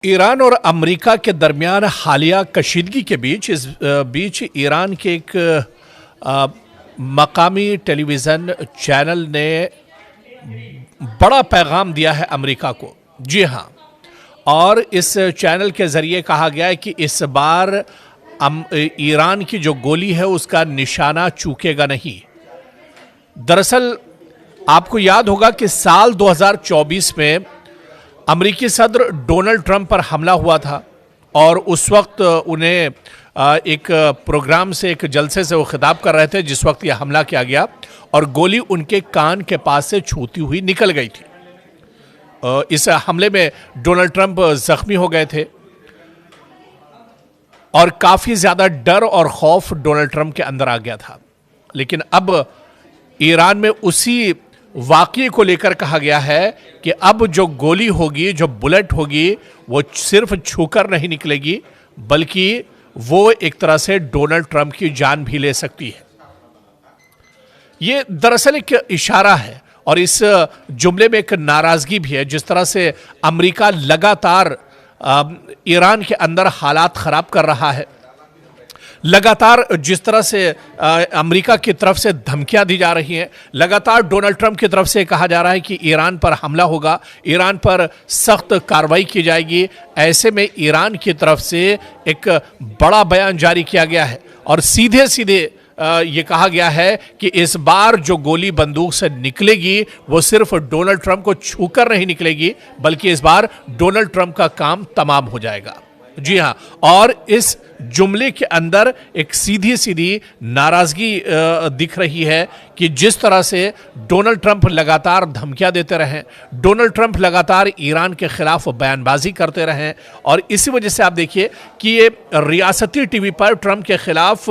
Iran और America के दरमियान हालिया कशीदगी के बीच ईरान के एक मकामी टेलीविज़न चैनल ने बड़ा पैगाम दिया है अमेरिका को। जी हाँ, और इस चैनल के ज़रिए कहा गया है कि इस बार ईरान की जो गोली है उसका निशाना चूकेगा नहीं। दरअसल आपको याद होगा कि साल 2024 में अमेरिकी सदर डोनाल्ड ट्रंप पर हमला हुआ था और उस वक्त उन्हें एक प्रोग्राम से, एक जलसे से वो खिताब कर रहे थे जिस वक्त यह हमला किया गया और गोली उनके कान के पास से छूती हुई निकल गई थी। इस हमले में डोनाल्ड ट्रंप जख्मी हो गए थे और काफ़ी ज़्यादा डर और खौफ डोनाल्ड ट्रंप के अंदर आ गया था। लेकिन अब ईरान में उसी वाक़ये को लेकर कहा गया है कि अब जो गोली होगी, जो बुलेट होगी, वो सिर्फ छूकर नहीं निकलेगी बल्कि वो एक तरह से डोनाल्ड ट्रंप की जान भी ले सकती है। ये दरअसल एक इशारा है और इस जुमले में एक नाराज़गी भी है। जिस तरह से अमेरिका लगातार ईरान के अंदर हालात ख़राब कर रहा है, लगातार जिस तरह से अमेरिका की तरफ से धमकियां दी जा रही हैं, लगातार डोनाल्ड ट्रंप की तरफ से कहा जा रहा है कि ईरान पर हमला होगा, ईरान पर सख्त कार्रवाई की जाएगी। ऐसे में ईरान की तरफ से एक बड़ा बयान जारी किया गया है और सीधे सीधे ये कहा गया है कि इस बार जो गोली बंदूक से निकलेगी वो सिर्फ डोनाल्ड ट्रंप को छूकर नहीं निकलेगी बल्कि इस बार डोनाल्ड ट्रंप का काम तमाम हो जाएगा। जी हाँ, और इस जुमले के अंदर एक सीधी सीधी नाराज़गी दिख रही है कि जिस तरह से डोनाल्ड ट्रंप लगातार धमकियां देते रहें, डोनाल्ड ट्रंप लगातार ईरान के खिलाफ बयानबाजी करते रहें और इसी वजह से आप देखिए कि ये रियासती टीवी पर ट्रंप के खिलाफ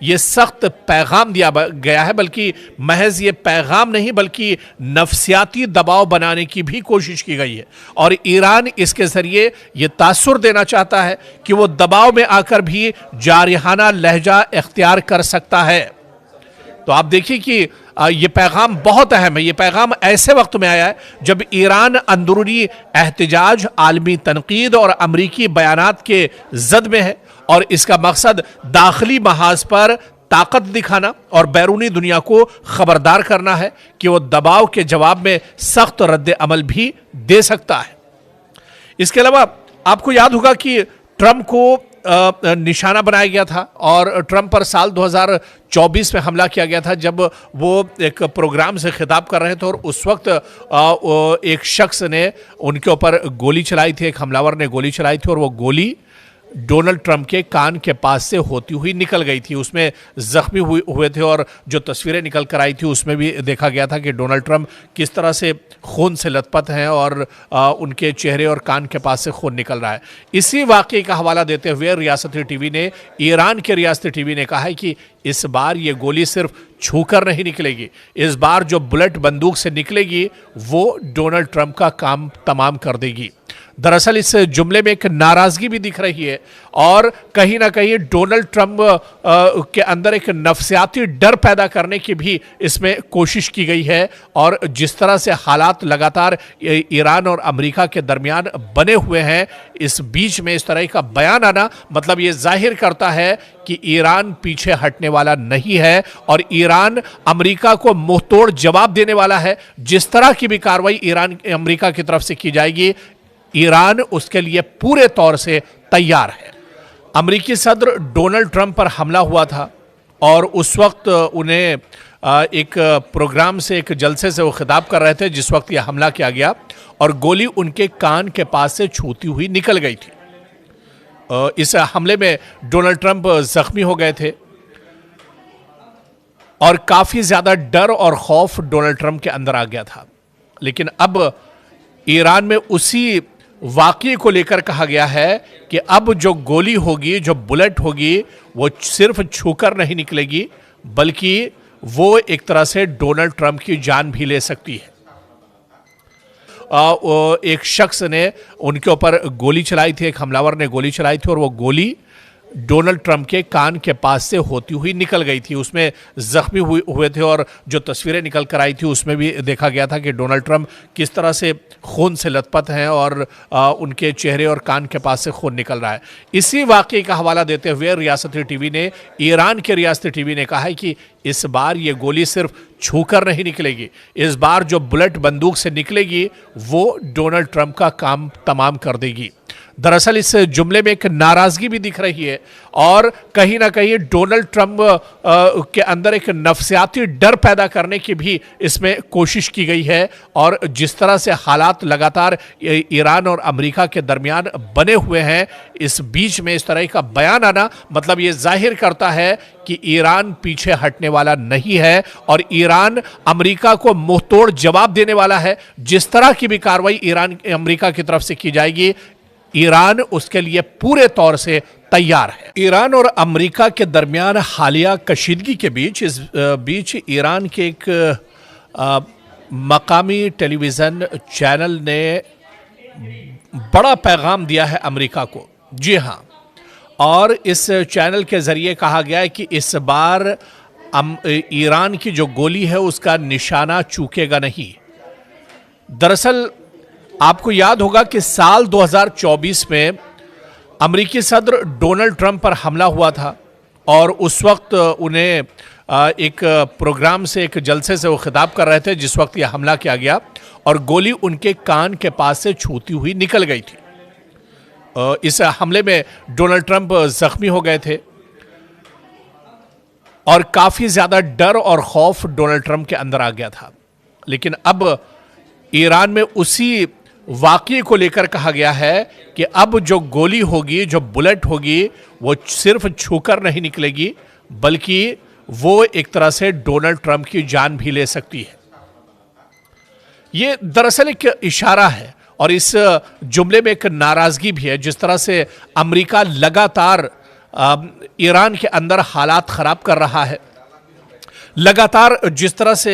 ये सख्त पैगाम दिया गया है। बल्कि महज ये पैगाम नहीं बल्कि नफसियाती दबाव बनाने की भी कोशिश की गई है और ईरान इसके ज़रिए ये तासुर देना चाहता है कि वो दबाव में आकर भी जारहाना लहजा इख्तियार कर सकता है। तो आप देखिए कि ये पैगाम बहुत अहम है। ये पैगाम ऐसे वक्त में आया है जब ईरान अंदरूनी एहतिजाज, आलमी तनकीद और अमरीकी बयानात के जद में है और इसका मकसद दाखिली महाज पर ताकत दिखाना और बैरूनी दुनिया को खबरदार करना है कि वो दबाव के जवाब में सख्त रद्द अमल भी दे सकता है। इसके अलावा आपको याद होगा कि ट्रंप को निशाना बनाया गया था और ट्रंप पर साल 2024 में हमला किया गया था जब वो एक प्रोग्राम से खिताब कर रहे थे और उस वक्त एक शख्स ने उनके ऊपर गोली चलाई थी, एक हमलावर ने गोली चलाई थी और वो गोली डोनाल्ड ट्रंप के कान के पास से होती हुई निकल गई थी। उसमें जख्मी हुए थे और जो तस्वीरें निकल कर आई थी उसमें भी देखा गया था कि डोनाल्ड ट्रंप किस तरह से खून से लथपथ हैं और उनके चेहरे और कान के पास से खून निकल रहा है। इसी वाक़ये का हवाला देते हुए रियासती टीवी ने, ईरान के रियासती टीवी ने कहा है कि इस बार ये गोली सिर्फ छूकर नहीं निकलेगी, इस बार जो बुलेट बंदूक से निकलेगी वो डोनाल्ड ट्रंप का काम तमाम कर देगी। दरअसल इस जुमले में एक नाराज़गी भी दिख रही है और कहीं ना कहीं डोनाल्ड ट्रंप के अंदर एक नफसियाती डर पैदा करने की भी इसमें कोशिश की गई है। और जिस तरह से हालात लगातार ईरान और अमेरिका के दरमियान बने हुए हैं, इस बीच में इस तरह का बयान आना मतलब ये जाहिर करता है कि ईरान पीछे हटने वाला नहीं है और ईरान अमेरिका को मुंहतोड़ जवाब देने वाला है। जिस तरह की भी कार्रवाई ईरान अमेरिका की तरफ से की जाएगी, ईरान उसके लिए पूरे तौर से तैयार है। अमेरिकी सदर डोनाल्ड ट्रंप पर हमला हुआ था और उस वक्त उन्हें एक प्रोग्राम से, एक जलसे से वो खिताब कर रहे थे जिस वक्त यह हमला किया गया और गोली उनके कान के पास से छूती हुई निकल गई थी। इस हमले में डोनाल्ड ट्रंप जख्मी हो गए थे और काफ़ी ज़्यादा डर और खौफ डोनाल्ड ट्रंप के अंदर आ गया था। लेकिन अब ईरान में उसी वाक़ये को लेकर कहा गया है कि अब जो गोली होगी, जो बुलेट होगी, वो सिर्फ छूकर नहीं निकलेगी बल्कि वो एक तरह से डोनाल्ड ट्रंप की जान भी ले सकती है। एक शख्स ने उनके ऊपर गोली चलाई थी, एक हमलावर ने गोली चलाई थी और वो गोली डोनाल्ड ट्रंप के कान के पास से होती हुई निकल गई थी। उसमें जख्मी हुए थे और जो तस्वीरें निकल कर आई थी उसमें भी देखा गया था कि डोनाल्ड ट्रंप किस तरह से खून से लथपथ हैं और उनके चेहरे और कान के पास से खून निकल रहा है। इसी वाकये का हवाला देते हुए रियासती टीवी ने, ईरान के रियासती टीवी ने कहा है कि इस बार ये गोली सिर्फ छूकर नहीं निकलेगी, इस बार जो बुलेट बंदूक से निकलेगी वो डोनाल्ड ट्रंप का काम तमाम कर देगी। दरअसल इस जुमले में एक नाराजगी भी दिख रही है और कहीं ना कहीं डोनाल्ड ट्रंप के अंदर एक नफसियाती डर पैदा करने की भी इसमें कोशिश की गई है। और जिस तरह से हालात लगातार ईरान और अमेरिका के दरमियान बने हुए हैं, इस बीच में इस तरह का बयान आना मतलब ये जाहिर करता है कि ईरान पीछे हटने वाला नहीं है और ईरान अमेरिका को मुंहतोड़ जवाब देने वाला है। जिस तरह की भी कार्रवाई ईरान अमेरिका की तरफ से की जाएगी, ईरान उसके लिए पूरे तौर से तैयार है। ईरान और अमेरिका के दरमियान हालिया कशीदगी के बीच ईरान के एक मकामी टेलीविज़न चैनल ने बड़ा पैगाम दिया है अमेरिका को। जी हाँ, और इस चैनल के ज़रिए कहा गया है कि इस बार ईरान की जो गोली है उसका निशाना चूकेगा नहीं। दरअसल आपको याद होगा कि साल 2024 में अमेरिकी सदर डोनाल्ड ट्रंप पर हमला हुआ था और उस वक्त उन्हें एक प्रोग्राम से, एक जलसे से वो खिताब कर रहे थे जिस वक्त यह हमला किया गया और गोली उनके कान के पास से छूती हुई निकल गई थी। इस हमले में डोनाल्ड ट्रंप जख्मी हो गए थे और काफ़ी ज़्यादा डर और खौफ डोनाल्ड ट्रंप के अंदर आ गया था। लेकिन अब ईरान में उसी वाकये को लेकर कहा गया है कि अब जो गोली होगी, जो बुलेट होगी, वो सिर्फ छूकर नहीं निकलेगी बल्कि वो एक तरह से डोनाल्ड ट्रंप की जान भी ले सकती है। ये दरअसल एक इशारा है और इस जुमले में एक नाराजगी भी है। जिस तरह से अमेरिका लगातार ईरान के अंदर हालात खराब कर रहा है, लगातार जिस तरह से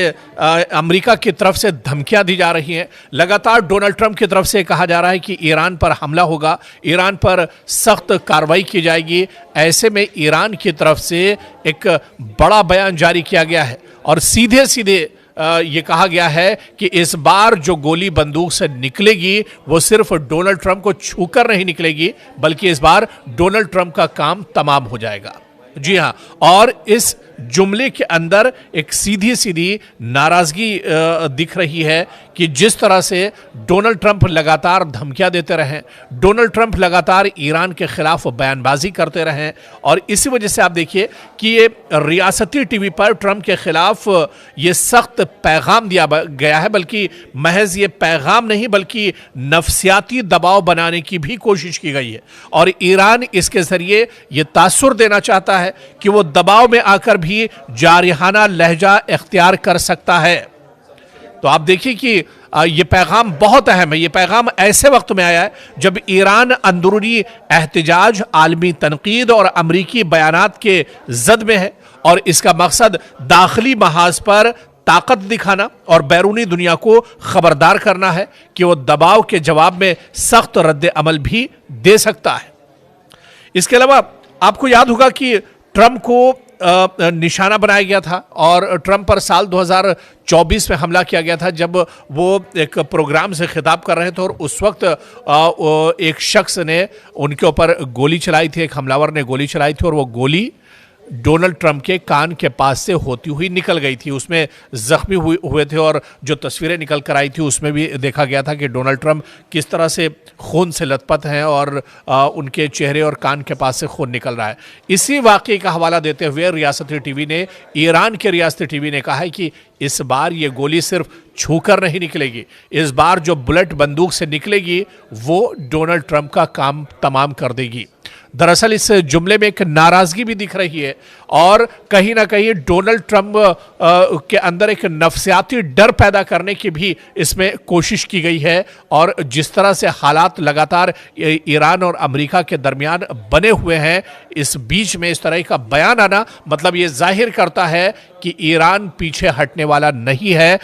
अमेरिका की तरफ से धमकियां दी जा रही हैं, लगातार डोनाल्ड ट्रंप की तरफ से कहा जा रहा है कि ईरान पर हमला होगा, ईरान पर सख्त कार्रवाई की जाएगी। ऐसे में ईरान की तरफ से एक बड़ा बयान जारी किया गया है और सीधे सीधे ये कहा गया है कि इस बार जो गोली बंदूक से निकलेगी वो सिर्फ डोनाल्ड ट्रंप को छूकर नहीं निकलेगी बल्कि इस बार डोनाल्ड ट्रंप का काम तमाम हो जाएगा। जी हाँ, और इस जुमले के अंदर एक सीधी सीधी नाराजगी दिख रही है कि जिस तरह से डोनाल्ड ट्रंप लगातार धमकियां देते रहे, डोनाल्ड ट्रंप लगातार ईरान के खिलाफ बयानबाजी करते रहे और इसी वजह से आप देखिए कि ये रियासती टीवी पर ट्रंप के खिलाफ ये सख्त पैगाम दिया गया है, बल्कि महज ये पैगाम नहीं बल्कि नफसियाती दबाव बनाने की भी कोशिश की गई है और ईरान इसके जरिए ये तासुर देना चाहता है कि वो दबाव में आकर भी जारिहाना लहजा इख्तियार कर सकता है। तो आप देखिए कि ये पैगाम बहुत अहम है। ये पैगाम ऐसे वक्त में आया है जब ईरान अंदरूनी एहतिजाज, आलमी तनकीद और अमरीकी बयानात के जद में है और इसका मकसद दाखिली महाज पर ताकत दिखाना और बैरूनी दुनिया को खबरदार करना है कि वो दबाव के जवाब में सख्त रद्द अमल भी दे सकता है। इसके अलावा आपको याद होगा कि ट्रंप को निशाना बनाया गया था और ट्रंप पर साल 2024 में हमला किया गया था जब वो एक प्रोग्राम से खिताब कर रहे थे और उस वक्त एक शख्स ने उनके ऊपर गोली चलाई थी, एक हमलावर ने गोली चलाई थी और वो गोली डोनाल्ड ट्रंप के कान के पास से होती हुई निकल गई थी। उसमें जख्मी हुए थे और जो तस्वीरें निकल कर आई थी उसमें भी देखा गया था कि डोनाल्ड ट्रंप किस तरह से खून से लथपथ हैं और उनके चेहरे और कान के पास से खून निकल रहा है। इसी वाकये का हवाला देते हुए रियासती टीवी ने, ईरान के रियासती टीवी ने कहा है कि इस बार ये गोली सिर्फ छूकर नहीं निकलेगी, इस बार जो बुलेट बंदूक से निकलेगी वो डोनाल्ड ट्रंप का काम तमाम कर देगी। दरअसल इस जुमले में एक नाराजगी भी दिख रही है और कहीं ना कहीं डोनाल्ड ट्रंप के अंदर एक नफसियाती डर पैदा करने की भी इसमें कोशिश की गई है। और जिस तरह से हालात लगातार ईरान और अमेरिका के दरमियान बने हुए हैं, इस बीच में इस तरह का बयान आना मतलब ये जाहिर करता है कि ईरान पीछे हटने वाला नहीं है।